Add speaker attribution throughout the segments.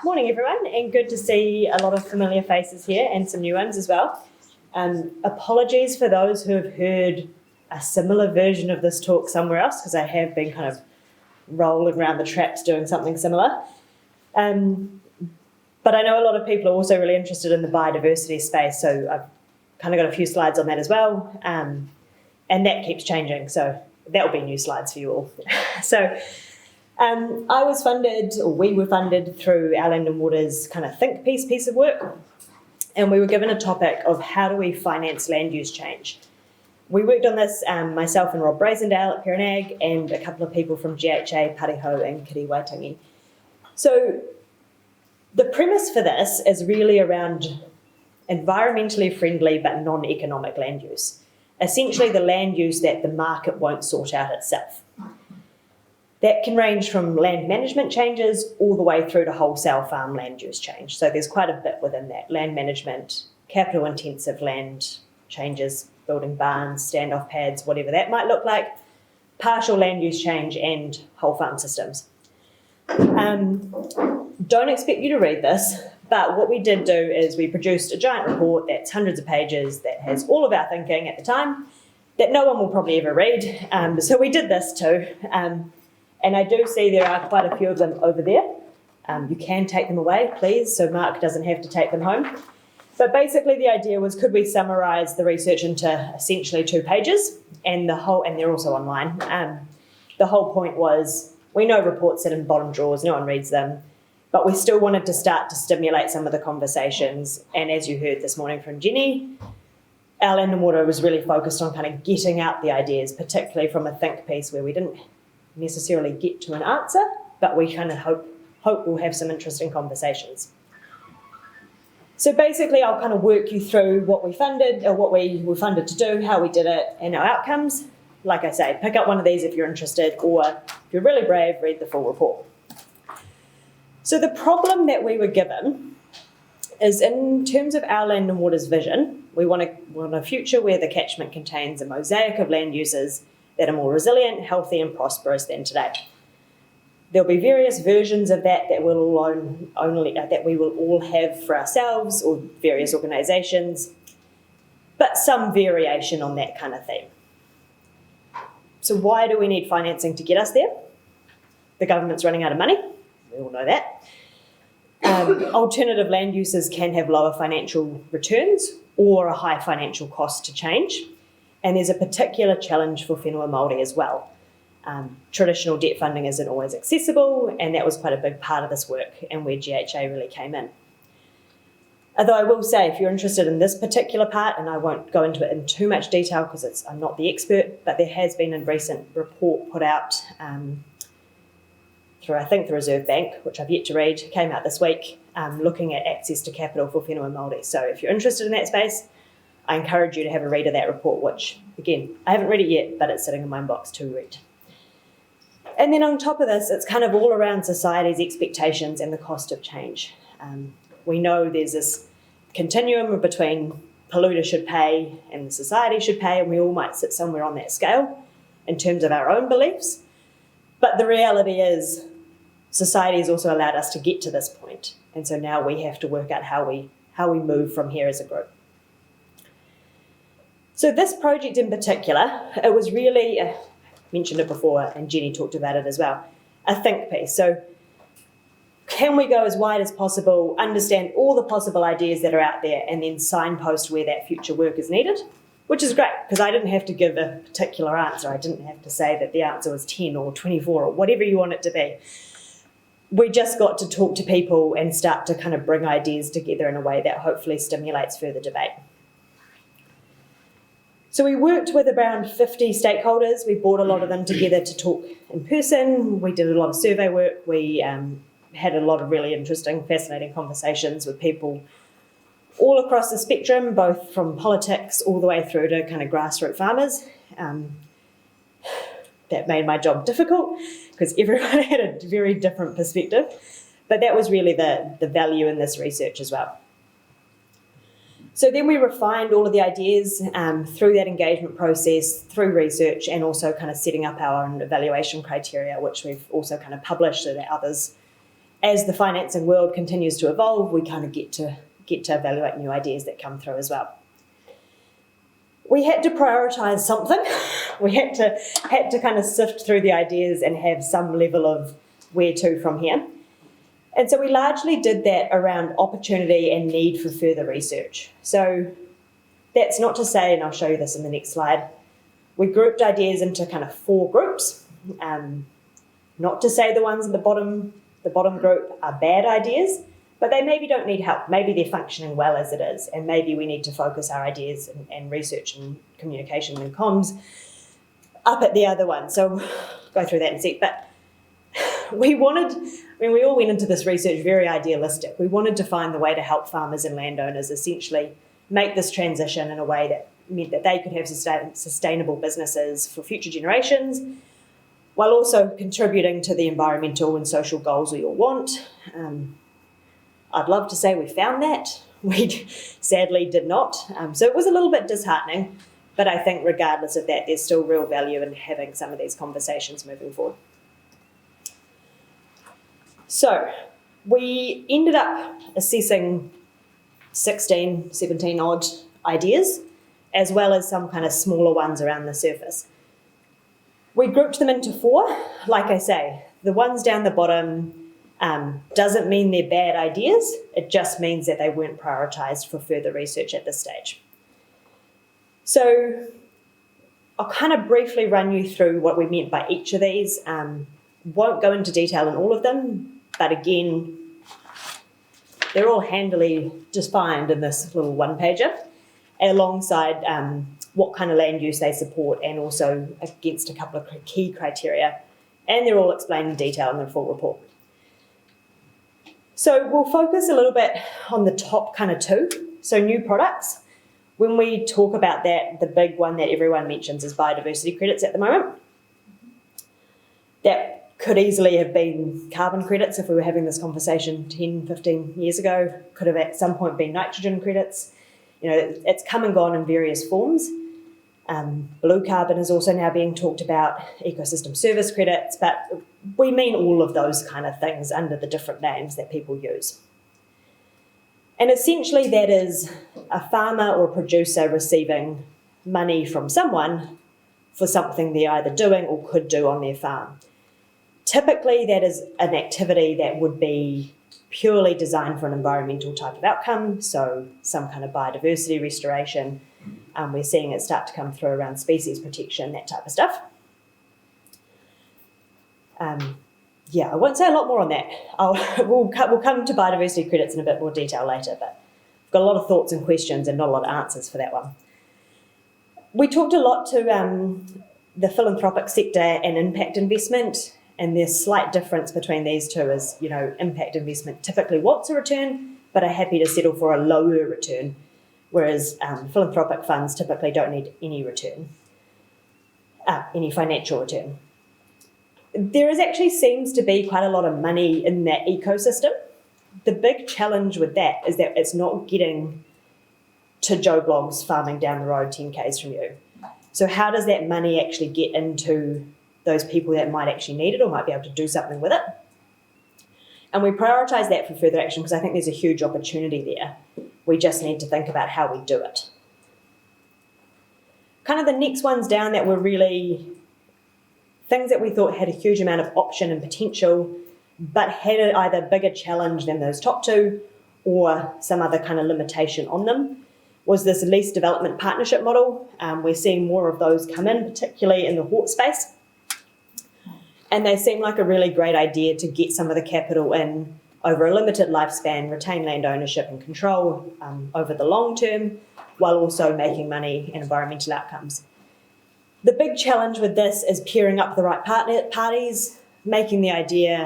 Speaker 1: Morning, everyone, and good to see a lot of familiar faces here and some new ones as well. Apologies for those who have heard a similar version of this talk somewhere else, because I have been kind of rolling around the traps doing something similar. But I know a lot of people are also really interested in the biodiversity space, so I've kind of got a few slides on that as well, and that keeps changing, so that will be new slides for you all. I was funded, or we were funded through our Land and Water's kind of think piece of work, and we were given a topic of how do we finance land use change. We worked on this, myself and Rob Brazendale at PerrinAg, and a couple of people from GHA, Pariho and Kiri Waitangi. So the premise for this is really around environmentally friendly but non-economic land use. Essentially the land use that the market won't sort out itself. That can range from land management changes all the way through to wholesale farm land use change. So there's quite a bit within that. Land management, capital intensive land changes, building barns, standoff pads, whatever that might look like, partial land use change and whole farm systems. Don't expect you to read this, but what we did do is we produced a giant report that's hundreds of pages that has all of our thinking at the time that no one will probably ever read. So we did this too. And I do see there are quite a few of them over there. You can take them away, please, so Mark doesn't have to take them home. But basically the idea was, could we summarise the research into essentially 2 pages? And they're also online. The whole point was, we know reports sit in bottom drawers, no one reads them, but we still wanted to start to stimulate some of the conversations. And as you heard this morning from Jenny, our Land and Water was really focused on kind of getting out the ideas, particularly from a think piece where we didn't necessarily get to an answer, but we kind of hope we'll have some interesting conversations. So basically I'll kind of work you through what we funded, or what we were funded to do, how we did it, and our outcomes. Like I say, pick up one of these if you're interested, or if you're really brave, read the full report. So the problem that we were given is, in terms of our Land and Water's vision, we want a future where the catchment contains a mosaic of land uses that are more resilient, healthy and prosperous than today. There'll be various versions of that we will all have for ourselves or various organisations, but some variation on that kind of theme. So why do we need financing to get us there? The government's running out of money, we all know that. Alternative land uses can have lower financial returns or a high financial cost to change. And there's a particular challenge for whenua Māori as well. Traditional debt funding isn't always accessible, and that was quite a big part of this work and where GHA really came in. Although I will say, if you're interested in this particular part, and I won't go into it in too much detail because I'm not the expert, but there has been a recent report put out through, I think, the Reserve Bank, which I've yet to read, came out this week, looking at access to capital for whenua Māori. So if you're interested in that space, I encourage you to have a read of that report, which, again, I haven't read it yet, but it's sitting in my inbox to read. And then on top of this, it's kind of all around society's expectations and the cost of change. We know there's this continuum between polluter should pay and society should pay, and we all might sit somewhere on that scale in terms of our own beliefs. But the reality is society has also allowed us to get to this point, and so now we have to work out how we move from here as a group. So this project in particular, it was really, I mentioned it before and Jenny talked about it as well, a think piece. So can we go as wide as possible, understand all the possible ideas that are out there, and then signpost where that future work is needed? Which is great, because I didn't have to give a particular answer. I didn't have to say that the answer was 10 or 24 or whatever you want it to be. We just got to talk to people and start to kind of bring ideas together in a way that hopefully stimulates further debate. So we worked with around 50 stakeholders. We brought a lot of them together to talk in person. We did a lot of survey work. We had a lot of really interesting, fascinating conversations with people all across the spectrum, both from politics all the way through to kind of grassroots farmers. That made my job difficult because everyone had a very different perspective. But that was really the value in this research as well. So then we refined all of the ideas through that engagement process, through research, and also kind of setting up our own evaluation criteria, which we've also kind of published so that others as the financing world continues to evolve, we kind of get to evaluate new ideas that come through as well. We had to prioritise something. We had to kind of sift through the ideas and have some level of where to from here. And so we largely did that around opportunity and need for further research. So that's not to say, and I'll show you this in the next slide, we grouped ideas into kind of 4 groups. Not to say the ones in the bottom group are bad ideas, but they maybe don't need help. Maybe they're functioning well as it is, and maybe we need to focus our ideas and research and communication and comms up at the other one. So we'll go through that in a sec. But we all went into this research very idealistic. We wanted to find the way to help farmers and landowners essentially make this transition in a way that meant that they could have sustainable businesses for future generations, while also contributing to the environmental and social goals we all want. I'd love to say we found that. We sadly did not. So it was a little bit disheartening, but I think regardless of that, there's still real value in having some of these conversations moving forward. So we ended up assessing 16, 17 odd ideas, as well as some kind of smaller ones around the surface. We grouped them into 4. Like I say, the ones down the bottom doesn't mean they're bad ideas. It just means that they weren't prioritised for further research at this stage. So I'll kind of briefly run you through what we meant by each of these. Won't go into detail in all of them, but again, they're all handily defined in this little one-pager, alongside what kind of land use they support and also against a couple of key criteria. And they're all explained in detail in the full report. So we'll focus a little bit on the top kind of 2, so new products. When we talk about that, the big one that everyone mentions is biodiversity credits at the moment. That could easily have been carbon credits if we were having this conversation 10, 15 years ago. Could have at some point been nitrogen credits. You know, it's come and gone in various forms. Blue carbon is also now being talked about, ecosystem service credits, but we mean all of those kind of things under the different names that people use. And essentially that is a farmer or producer receiving money from someone for something they're either doing or could do on their farm. Typically that is an activity that would be purely designed for an environmental type of outcome, so some kind of biodiversity restoration. We're seeing it start to come through around species protection, that type of stuff. I won't say a lot more on that. We'll come to biodiversity credits in a bit more detail later, but I've got a lot of thoughts and questions and not a lot of answers for that one. We talked a lot to the philanthropic sector and impact investment, and there's slight difference between these two is, you know, impact investment typically wants a return, but are happy to settle for a lower return, whereas philanthropic funds typically don't need any return, any financial return. There actually seems to be quite a lot of money in that ecosystem. The big challenge with that is that it's not getting to Joe Blogs farming down the road 10 k's from you. So how does that money actually get into those people that might actually need it or might be able to do something with it? And we prioritise that for further action because I think there's a huge opportunity there. We just need to think about how we do it. Kind of the next ones down that were really things that we thought had a huge amount of option and potential, but had either bigger challenge than those top 2 or some other kind of limitation on them, was this lease development partnership model. We're seeing more of those come in, particularly in the hort space. And they seem like a really great idea to get some of the capital in over a limited lifespan, retain land ownership and control over the long term, while also making money and environmental outcomes. The big challenge with this is pairing up the right parties, making the idea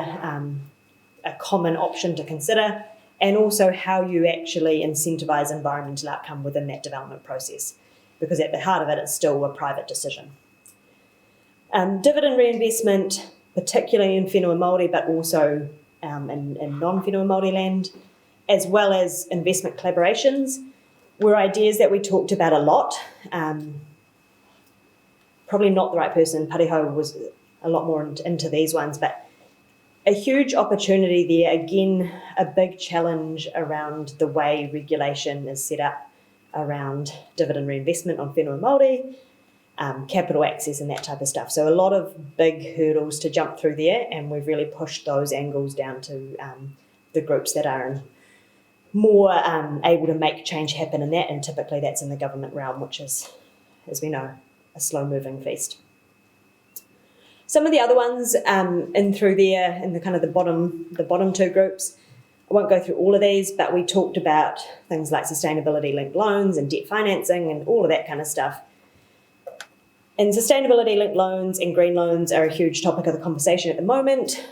Speaker 1: a common option to consider, and also how you actually incentivise environmental outcome within that development process, because at the heart of it, it's still a private decision. Dividend reinvestment, particularly in whenua Māori, but also in non-whenua Māori land, as well as investment collaborations, were ideas that we talked about a lot. Probably not the right person. Pariho was a lot more into these ones, but a huge opportunity there. Again, a big challenge around the way regulation is set up around dividend reinvestment on whenua Māori, capital access and that type of stuff. So a lot of big hurdles to jump through there, and we've really pushed those angles down to the groups that are more able to make change happen in that, and typically that's in the government realm, which is, as we know, a slow-moving feast. Some of the other ones in through there, in the kind of the bottom two groups, I won't go through all of these, but we talked about things like sustainability-linked loans and debt financing and all of that kind of stuff. And sustainability-linked loans and green loans are a huge topic of the conversation at the moment.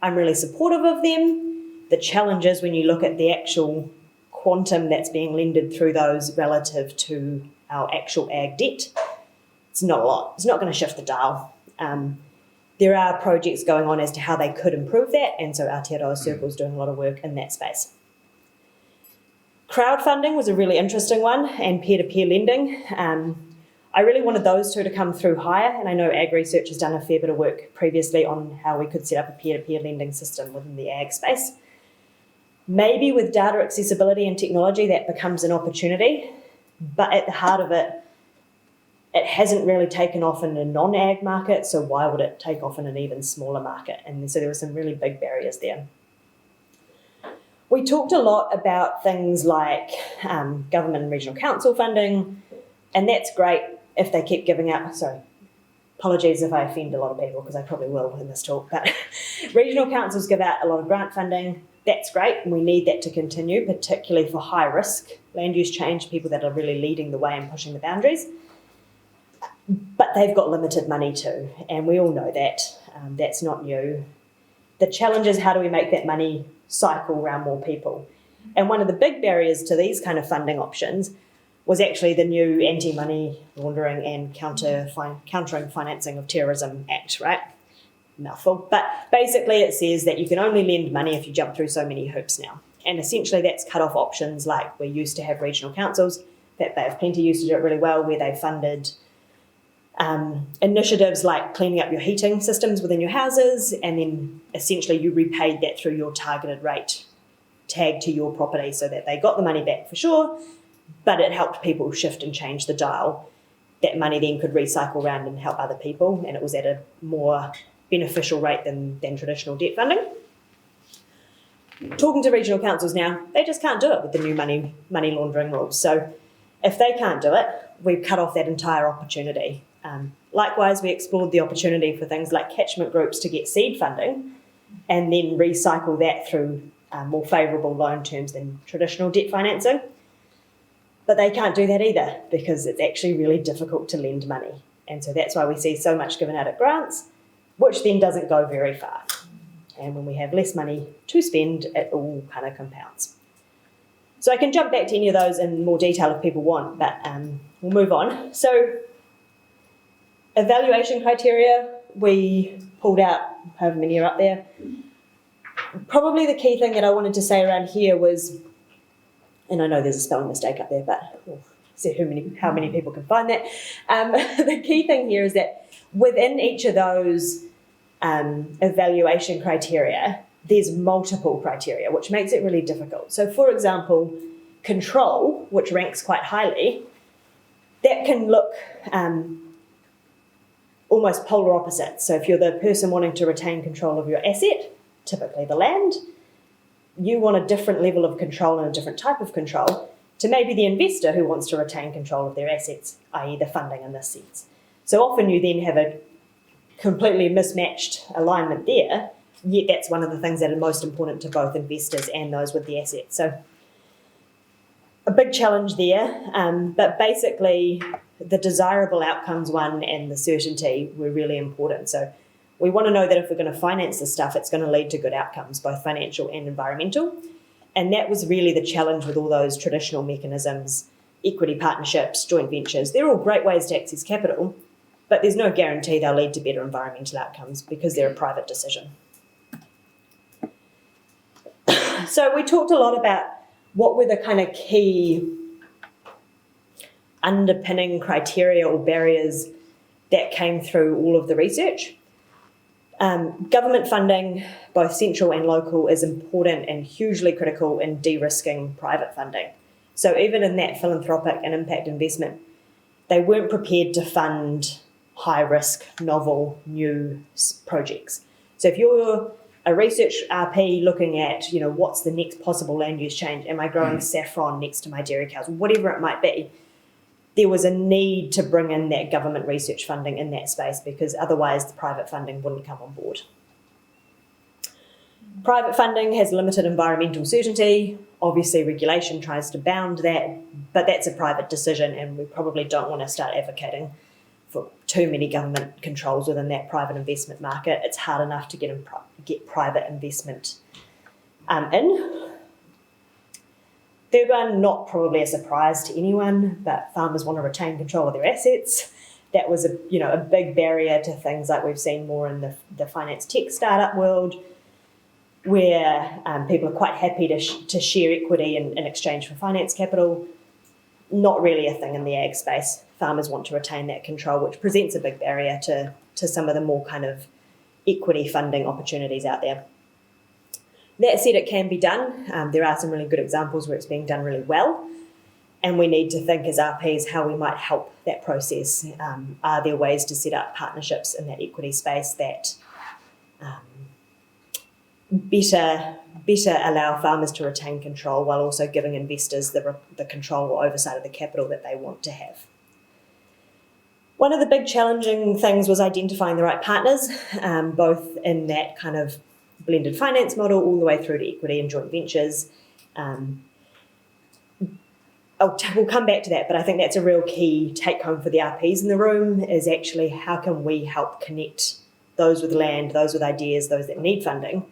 Speaker 1: I'm really supportive of them. The challenge is when you look at the actual quantum that's being lended through those relative to our actual ag debt, it's not a lot. It's not going to shift the dial. There are projects going on as to how they could improve that, and so Aotearoa Circle's doing a lot of work in that space. Crowdfunding was a really interesting one, and peer-to-peer lending. I really wanted those two to come through higher, and I know Ag Research has done a fair bit of work previously on how we could set up a peer-to-peer lending system within the ag space. Maybe with data accessibility and technology that becomes an opportunity, but at the heart of it, it hasn't really taken off in a non-ag market, so why would it take off in an even smaller market? And so there were some really big barriers there. We talked a lot about things like government and regional council funding, and that's great if they keep giving out, sorry, apologies if I offend a lot of people because I probably will in this talk, but regional councils give out a lot of grant funding. That's great, and we need that to continue, particularly for high risk land use change, people that are really leading the way and pushing the boundaries. But they've got limited money too, and we all know that. That's not new. The challenge is how do we make that money cycle around more people? And one of the big barriers to these kind of funding options was actually the new Anti-Money Laundering and Countering Financing of Terrorism Act, right? Mouthful. But basically it says that you can only lend money if you jump through so many hoops now. And essentially that's cut off options like we used to have regional councils, that Bay of Plenty used to do it really well, where they funded initiatives like cleaning up your heating systems within your houses, and then essentially you repaid that through your targeted rate tagged to your property so that they got the money back for sure, but it helped people shift and change the dial. That money then could recycle around and help other people, and it was at a more beneficial rate than traditional debt funding. Talking to regional councils now, they just can't do it with the new money laundering rules. So if they can't do it, we've cut off that entire opportunity. Likewise, we explored the opportunity for things like catchment groups to get seed funding and then recycle that through more favourable loan terms than traditional debt financing. But they can't do that either because it's actually really difficult to lend money. And so that's why we see so much given out at grants, which then doesn't go very far. And when we have less money to spend, it all kind of compounds. So I can jump back to any of those in more detail if people want, but we'll move on. So evaluation criteria, we pulled out however many are up there. Probably the key thing that I wanted to say around here was, and I know there's a spelling mistake up there, but we'll see how many people can find that. The key thing here is that within each of those evaluation criteria, there's multiple criteria, which makes it really difficult. So for example, control, which ranks quite highly, that can look almost polar opposite. So if you're the person wanting to retain control of your asset, typically the land, you want a different level of control and a different type of control to maybe the investor who wants to retain control of their assets, i.e. the funding in this sense. So often you then have a completely mismatched alignment there, yet that's one of the things that are most important to both investors and those with the assets. So a big challenge there, but basically the desirable outcomes one and the certainty were really important. So we want to know that if we're going to finance this stuff, it's going to lead to good outcomes, both financial and environmental. And that was really the challenge with all those traditional mechanisms, equity partnerships, joint ventures. They're all great ways to access capital, but there's no guarantee they'll lead to better environmental outcomes because they're a private decision. So we talked a lot about what were the kind of key underpinning criteria or barriers that came through all of the research. Government funding, both central and local, is important and hugely critical in de-risking private funding. So even in that philanthropic and impact investment, they weren't prepared to fund high-risk, novel, new projects. So if you're a research RP looking at, what's the next possible land use change? Am I growing saffron next to my dairy cows? Whatever it might be, there was a need to bring in that government research funding in that space because otherwise the private funding wouldn't come on board. Private funding has limited environmental certainty. Obviously, regulation tries to bound that, but that's a private decision, and we probably don't want to start advocating for too many government controls within that private investment market. It's hard enough to get private investment in. Third one, not probably a surprise to anyone, but farmers want to retain control of their assets. That was a big barrier to things like we've seen more in the finance tech startup world, where people are quite happy to share equity in exchange for finance capital. Not really a thing in the ag space. Farmers want to retain that control, which presents a big barrier to some of the more kind of equity funding opportunities out there. That said, it can be done. There are some really good examples where it's being done really well, and we need to think as RPs how we might help that process. Are there ways to set up partnerships in that equity space that better allow farmers to retain control while also giving investors the control or oversight of the capital that they want to have? One of the big challenging things was identifying the right partners, both in that kind of blended finance model all the way through to equity and joint ventures. We'll come back to that, but I think that's a real key take-home for the RPs in the room is actually how can we help connect those with land, those with ideas, those that need funding,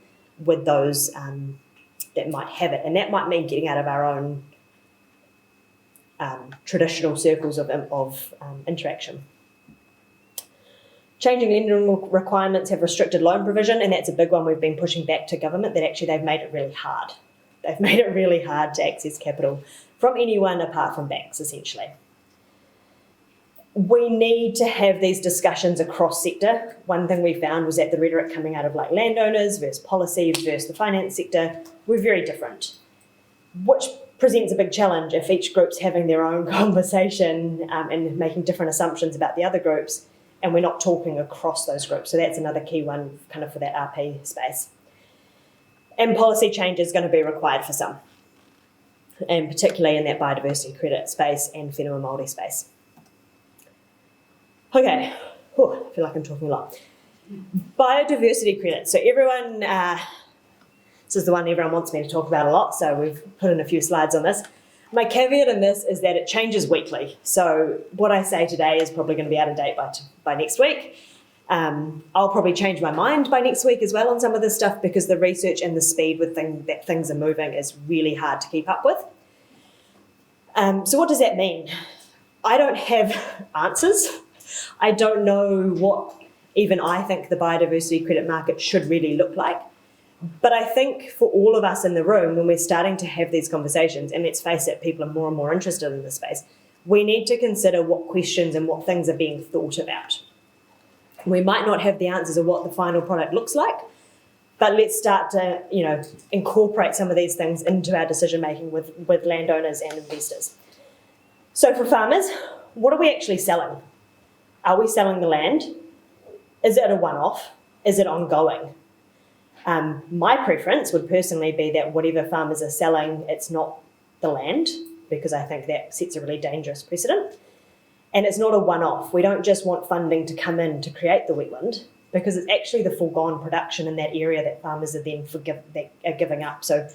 Speaker 1: with those that might have it. And that might mean getting out of our own traditional circles of interaction. Changing lending requirements have restricted loan provision, and that's a big one we've been pushing back to government, that actually they've made it really hard. They've made it really hard to access capital from anyone apart from banks, essentially. We need to have these discussions across sector. One thing we found was that the rhetoric coming out of like landowners versus policy versus the finance sector were very different, which presents a big challenge if each group's having their own conversation and making different assumptions about the other groups, and we're not talking across those groups. So that's another key one kind of for that RP space. And policy change is going to be required for some, and particularly in that biodiversity credit space and whenua Māori space. Okay, I feel like I'm talking a lot. Biodiversity credits. So everyone, this is the one everyone wants me to talk about a lot, so we've put in a few slides on this. My caveat in this is that it changes weekly. So what I say today is probably going to be out of date by next week. I'll probably change my mind by next week as well on some of this stuff because the research and the speed with that things are moving is really hard to keep up with. So what does that mean? I don't have answers. I don't know what even I think the biodiversity credit market should really look like. But I think for all of us in the room, when we're starting to have these conversations, and let's face it, people are more and more interested in this space, we need to consider what questions and what things are being thought about. We might not have the answers of what the final product looks like, but let's start to, incorporate some of these things into our decision-making with landowners and investors. So for farmers, what are we actually selling? Are we selling the land? Is it a one-off? Is it ongoing? My preference would personally be that whatever farmers are selling, it's not the land, because I think that sets a really dangerous precedent. And it's not a one-off. We don't just want funding to come in to create the wetland, because it's actually the foregone production in that area that farmers are then giving up. So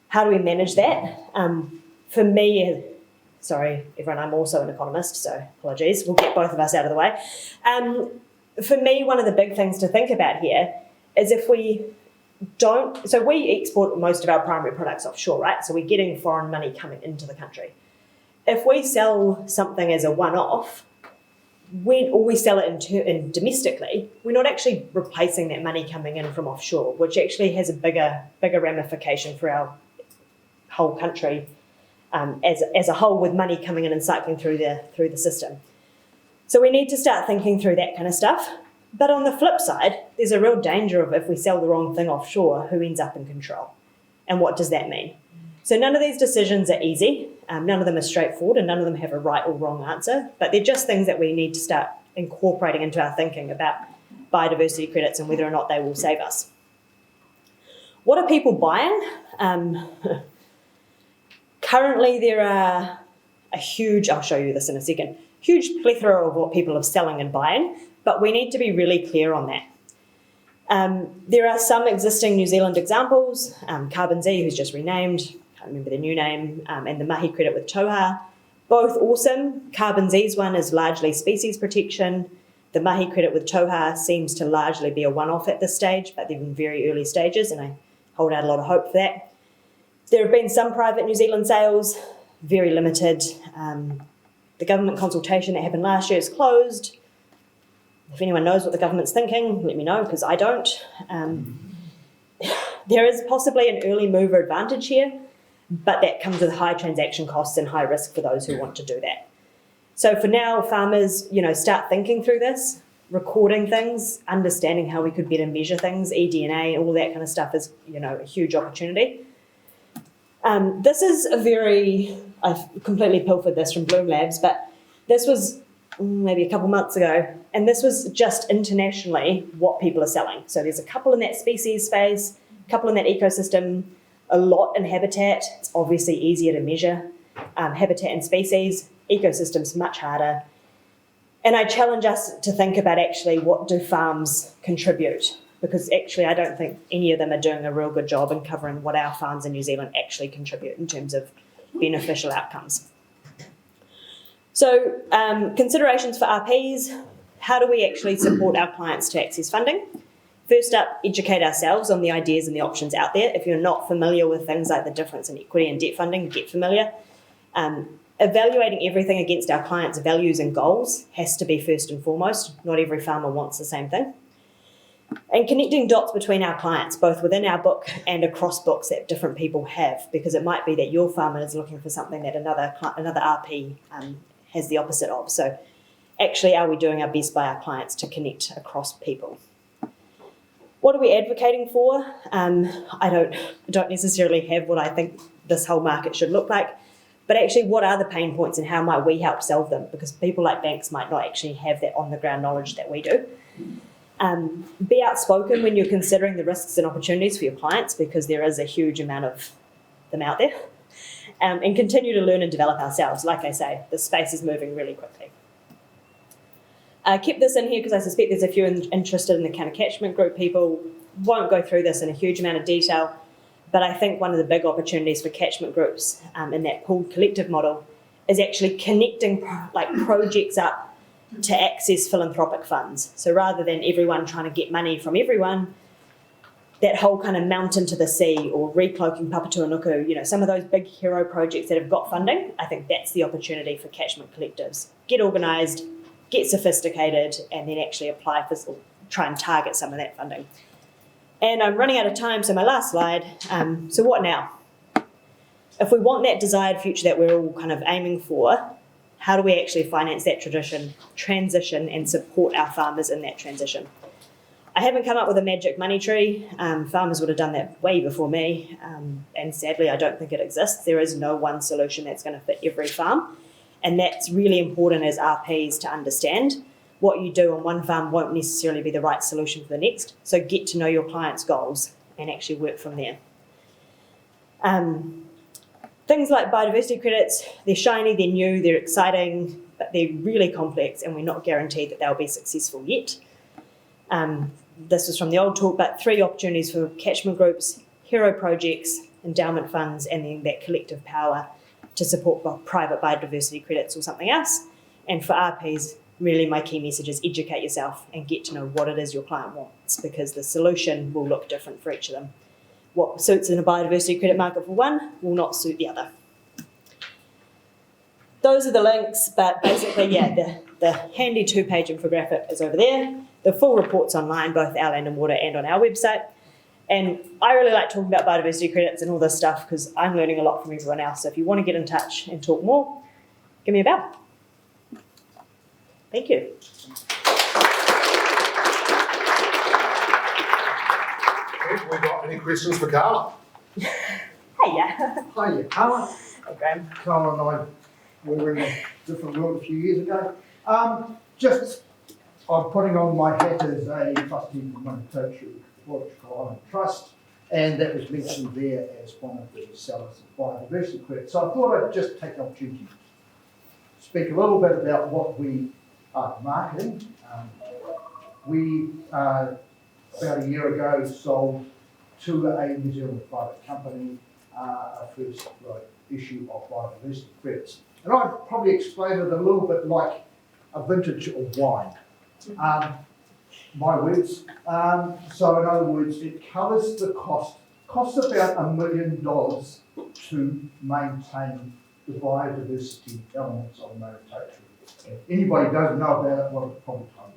Speaker 1: how do we manage that? For me, sorry, everyone, I'm also an economist, so apologies. We'll get both of us out of the way. For me, one of the big things to think about here is if we don't, so we export most of our primary products offshore, right? So we're getting foreign money coming into the country. If we sell something as a one-off, or we sell it in domestically, we're not actually replacing that money coming in from offshore, which actually has a bigger ramification for our whole country as a whole, with money coming in and cycling through the system. So we need to start thinking through that kind of stuff. But on the flip side, there's a real danger of if we sell the wrong thing offshore, who ends up in control? And what does that mean? So none of these decisions are easy, none of them are straightforward, and none of them have a right or wrong answer, but they're just things that we need to start incorporating into our thinking about biodiversity credits and whether or not they will save us. What are people buying? Currently there are a huge, I'll show you this in a second, huge plethora of what people are selling and buying, but we need to be really clear on that. There are some existing New Zealand examples, Carbon Z, who's just renamed, can't remember the new name, and the Mahi credit with Tauha, both awesome. Carbon Z's one is largely species protection. The Mahi credit with Tauha seems to largely be a one-off at this stage, but they're in very early stages, and I hold out a lot of hope for that. There have been some private New Zealand sales, very limited. The government consultation that happened last year is closed. If anyone knows what the government's thinking, let me know, because I don't. There is possibly an early mover advantage here, but that comes with high transaction costs and high risk for those who want to do that. So for now, farmers, start thinking through this, recording things, understanding how we could better measure things, eDNA, all that kind of stuff is, a huge opportunity. This is I've completely pilfered this from Bloom Labs, but this was maybe a couple months ago, and this was just internationally what people are selling. So there's a couple in that species space, a couple in that ecosystem, a lot in habitat. It's obviously easier to measure. Habitat and species, ecosystems much harder. And I challenge us to think about actually what do farms contribute, because actually I don't think any of them are doing a real good job in covering what our farms in New Zealand actually contribute in terms of beneficial outcomes. So considerations for RPs, how do we actually support our clients to access funding? First up, educate ourselves on the ideas and the options out there. If you're not familiar with things like the difference in equity and debt funding, get familiar. Evaluating everything against our clients' values and goals has to be first and foremost. Not every farmer wants the same thing. And connecting dots between our clients, both within our book and across books that different people have, because it might be that your farmer is looking for something that another RP has the opposite of. So actually, are we doing our best by our clients to connect across people? What are we advocating for? I don't necessarily have what I think this whole market should look like, but actually what are the pain points and how might we help solve them? Because people like banks might not actually have that on-the-ground knowledge that we do. Be outspoken when you're considering the risks and opportunities for your clients, because there is a huge amount of them out there. And continue to learn and develop ourselves. Like I say, the space is moving really quickly. I kept this in here because I suspect there's a few interested in the kind of catchment group people. Won't go through this in a huge amount of detail, but I think one of the big opportunities for catchment groups in that pooled collective model is actually connecting projects up to access philanthropic funds. So rather than everyone trying to get money from everyone, that whole kind of mountain to the sea or recloaking Papatūānuku, some of those big hero projects that have got funding, I think that's the opportunity for catchment collectives. Get organised, get sophisticated, and then actually apply for, or try and target some of that funding. And I'm running out of time, so my last slide. So what now? If we want that desired future that we're all kind of aiming for, how do we actually finance that transition and support our farmers in that transition? I haven't come up with a magic money tree. Farmers would have done that way before me, and sadly I don't think it exists. There is no one solution that's going to fit every farm, and that's really important as RPs to understand. What you do on one farm won't necessarily be the right solution for the next, so get to know your client's goals and actually work from there. Things like biodiversity credits, they're shiny, they're new, they're exciting, but they're really complex and we're not guaranteed that they'll be successful yet. This was from the old talk, but 3 opportunities for catchment groups, hero projects, endowment funds, and then that collective power to support private biodiversity credits or something else. And for RPs, really my key message is educate yourself and get to know what it is your client wants, because the solution will look different for each of them. What suits in a biodiversity credit market for one will not suit the other. Those are the links, but basically, the handy 2-page infographic is over there. The full report's online, both our Land and Water and on our website. And I really like talking about biodiversity credits and all this stuff because I'm learning a lot from everyone else. So if you want to get in touch and talk more, give me a bell. Thank you.
Speaker 2: think we've got any questions for Carla.
Speaker 1: Hey, yeah.
Speaker 3: Hi, Carla.
Speaker 1: Hey, Graham.
Speaker 3: Carla and I were in a different world a few years ago. I'm putting on my hat as a trustee for Muller Trust, and that was mentioned there as one of the sellers of biodiversity credit. So I thought I'd just take the opportunity to speak a little bit about what we are marketing. We, about a year ago, sold to a New Zealand private company our first issue of biodiversity credits. And I'd probably explain it a little bit like a vintage of wine. My words. So in other words, it covers the costs about $1 million to maintain the biodiversity elements of Aotearoa. If anybody doesn't know about it, well, it's probably time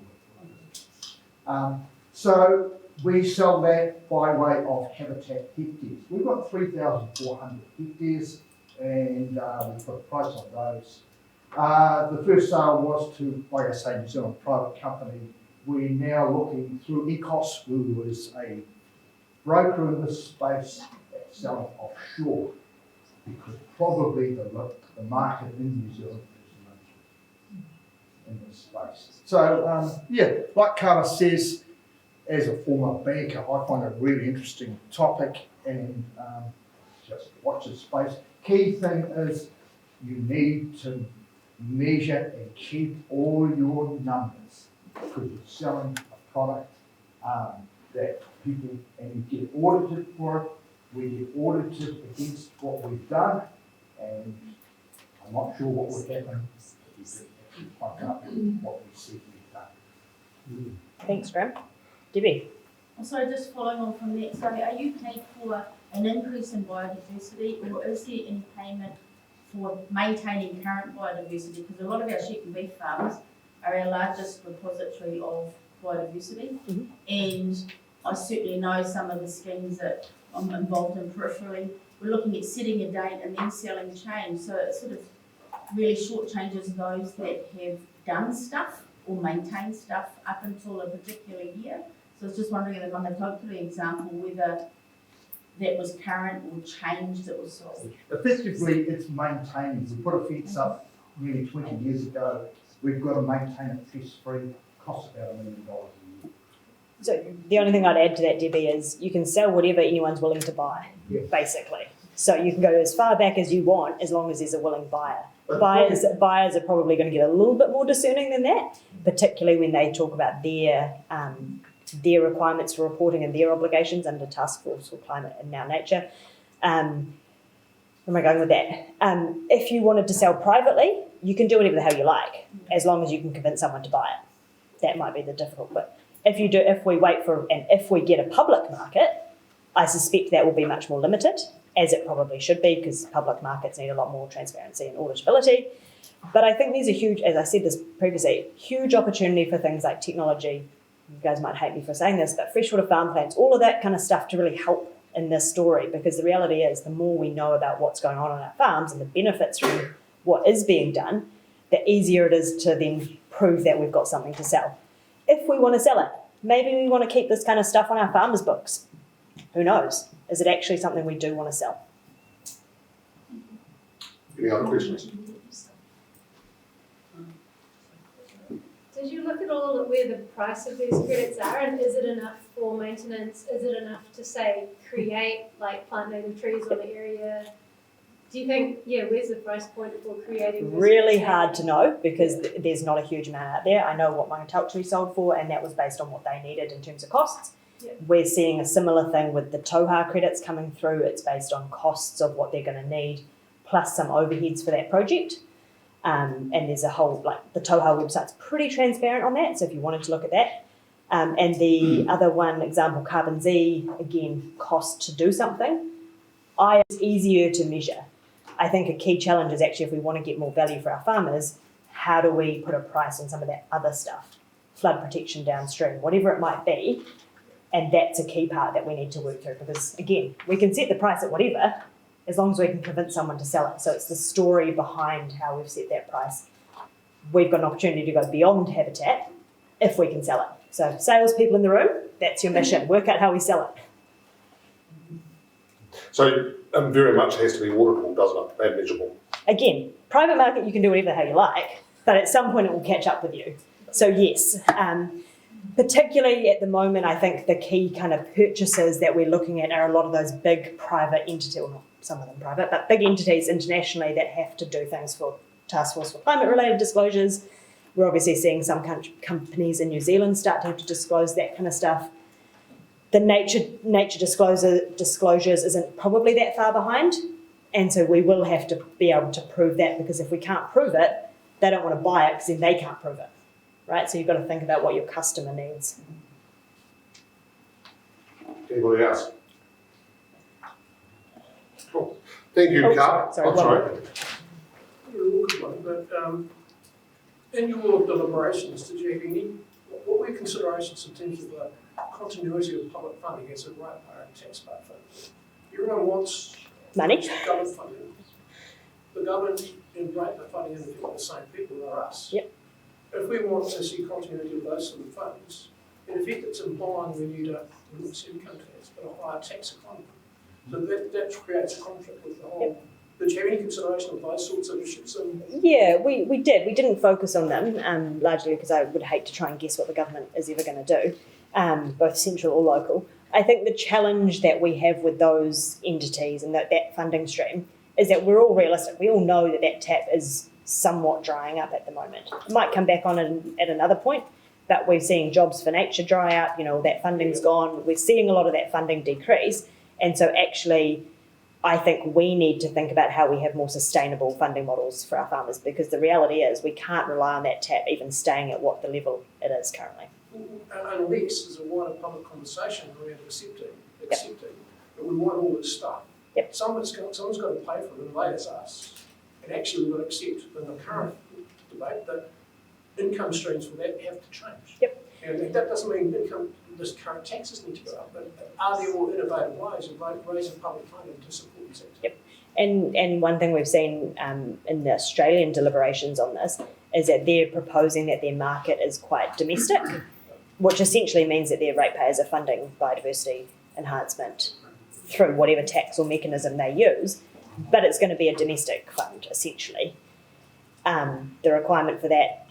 Speaker 3: to look. So we sell that by way of habitat hectares. We've got 3,400 hectares, and we put a price on those. The first sale was to, like I say, New Zealand private company. We're now looking through ECOS, who was a broker in this space that's selling offshore, because probably the market in New Zealand is limited in this space. So, like Carla says, as a former banker, I find it a really interesting topic, and just watch this space. Key thing is you need to measure and keep all your numbers, because you're selling a product that people, and you get audited for it. We get audited against what we've done, and I'm not sure what would happen if we didn't actually fuck up what we said we've done.
Speaker 1: Thanks, Graham. Debbie.
Speaker 4: So just following on from that, so are you paid for an increase in biodiversity, or is there any payment for maintaining current biodiversity? Because a lot of our sheep and beef farms are our largest repository of biodiversity.
Speaker 1: Mm-hmm.
Speaker 4: And I certainly know some of the schemes that I'm involved in peripherally. We're looking at setting a date and then selling change. So it sort of really shortchanges those that have done stuff or maintained stuff up until a particular year. So I was just wondering in the Mangatokere example whether that was current or changed that was sold.
Speaker 3: Effectively, it's maintaining. We put a fence up nearly 20 years ago. We've got to maintain it pest-free. Costs about $1 million a year.
Speaker 1: So the only thing I'd add to that, Debbie, is you can sell whatever anyone's willing to buy, basically. So you can go as far back as you want, as long as there's a willing buyer. Buyers are probably going to get a little bit more discerning than that, particularly when they talk about their requirements for reporting and their obligations under Task Force for Climate and Now Nature. Where am I going with that? If you wanted to sell privately, you can do whatever the hell you like, as long as you can convince someone to buy it. That might be the difficult bit. If we get a public market, I suspect that will be much more limited, as it probably should be, because public markets need a lot more transparency and auditability. But I think there's a huge, as I said this previously, huge opportunity for things like technology. You guys might hate me for saying this, but freshwater farm plants, all of that kind of stuff to really help in this story, because the reality is the more we know about what's going on our farms and the benefits from what is being done, the easier it is to then prove that we've got something to sell. If we want to sell it, maybe we want to keep this kind of stuff on our farmers' books. Who knows? Is it actually something we do want to sell?
Speaker 2: Any other questions?
Speaker 5: Did you look at all at where the price of these credits are, and is it enough for maintenance? Is it enough to say create like plant native trees on the area? Do you think, where's the price point for creating this?
Speaker 1: Really hard to know, because there's not a huge amount out there. I know what Mangatokere sold for, and that was based on what they needed in terms of costs.
Speaker 5: Yep.
Speaker 1: We're seeing a similar thing with the Toha credits coming through. It's based on costs of what they're going to need, plus some overheads for that project. And there's a whole, the Toha website's pretty transparent on that, so if you wanted to look at that. And the other one, example, Carbon Z, again, cost to do something. It's easier to measure. I think a key challenge is actually, if we want to get more value for our farmers, how do we put a price on some of that other stuff? Flood protection downstream, whatever it might be. And that's a key part that we need to work through, because, again, we can set the price at whatever, as long as we can convince someone to sell it. So it's the story behind how we've set that price. We've got an opportunity to go beyond habitat if we can sell it. So salespeople in the room, that's your mission. Work out how we sell it.
Speaker 2: So very much has to be auditable, doesn't it, and measurable?
Speaker 1: Again, private market, you can do whatever the hell you like, but at some point it will catch up with you. So yes, particularly at the moment, I think the key kind of purchases that we're looking at are a lot of those big private entities, well, not some of them private, but big entities internationally that have to do things for Task Force for Climate-related disclosures. We're obviously seeing some companies in New Zealand start to have to disclose that kind of stuff. The nature disclosures isn't probably that far behind, and so we will have to be able to prove that, because if we can't prove it, they don't want to buy it because then they can't prove it, right? So you've got to think about what your customer needs.
Speaker 2: Anybody else? Cool. Thank you,
Speaker 1: Oh,
Speaker 2: Carl.
Speaker 1: sorry,
Speaker 2: Oh, sorry.
Speaker 6: But in your deliberations, did you have any, what were your considerations in terms of the continuity of public funding as a ratepayer and taxpayer funding? Everyone wants
Speaker 1: Money.
Speaker 6: government funding. The government and ratepayer funding are the same people, they're us.
Speaker 1: Yep.
Speaker 6: If we want to see continuity of those sort of funds, in effect it's implying we need a, not see income tax, but a higher tax economy. So that creates a conflict with the whole. Did you have any consideration of those sorts of issues?
Speaker 1: Yeah, we did. We didn't focus on them, largely because I would hate to try and guess what the government is ever going to do, both central or local. I think the challenge that we have with those entities and that funding stream is that we're all realistic. We all know that tap is somewhat drying up at the moment. It might come back on at another point, but we're seeing Jobs for Nature dry up, that funding's gone. We're seeing a lot of that funding decrease. And so actually, I think we need to think about how we have more sustainable funding models for our farmers, because the reality is we can't rely on that tap even staying at what the level it is currently.
Speaker 6: Unless there's a wider public conversation around accepting, but we want all this stuff.
Speaker 1: Yep.
Speaker 6: Someone's got to pay for it, and they is us. And actually we've got to accept in the current debate that income streams for that have to change.
Speaker 1: Yep.
Speaker 6: And that doesn't mean this current taxes need to go up, but are there more innovative ways of raising public funding to support these activities?
Speaker 1: Yep. And one thing we've seen in the Australian deliberations on this is that they're proposing that their market is quite domestic, which essentially means that their ratepayers are funding biodiversity enhancement through whatever tax or mechanism they use, but it's going to be a domestic fund, essentially. The requirement for that,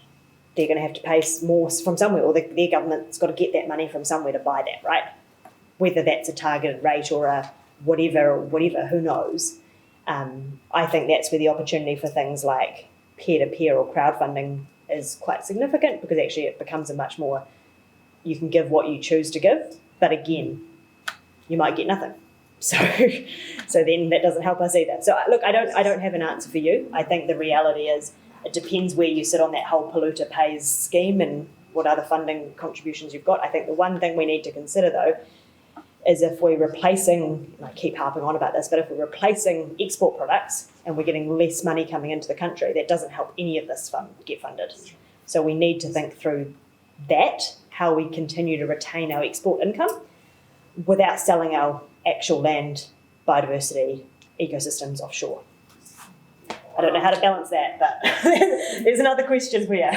Speaker 1: they're going to have to pay more from somewhere, or their government's got to get that money from somewhere to buy that, right? Whether that's a targeted rate or a whatever, who knows. I think that's where the opportunity for things like peer-to-peer or crowdfunding is quite significant, because actually it becomes a much more, you can give what you choose to give, but again, you might get nothing. So then that doesn't help us either. So look, I don't have an answer for you. I think the reality is it depends where you sit on that whole polluter pays scheme and what other funding contributions you've got. I think the one thing we need to consider though is if we're replacing, and I keep harping on about this, but if we're replacing export products and we're getting less money coming into the country, that doesn't help any of this get funded. So we need to think through that, how we continue to retain our export income without selling our actual land, biodiversity, ecosystems offshore. I don't know how to balance that, but there's another question for you.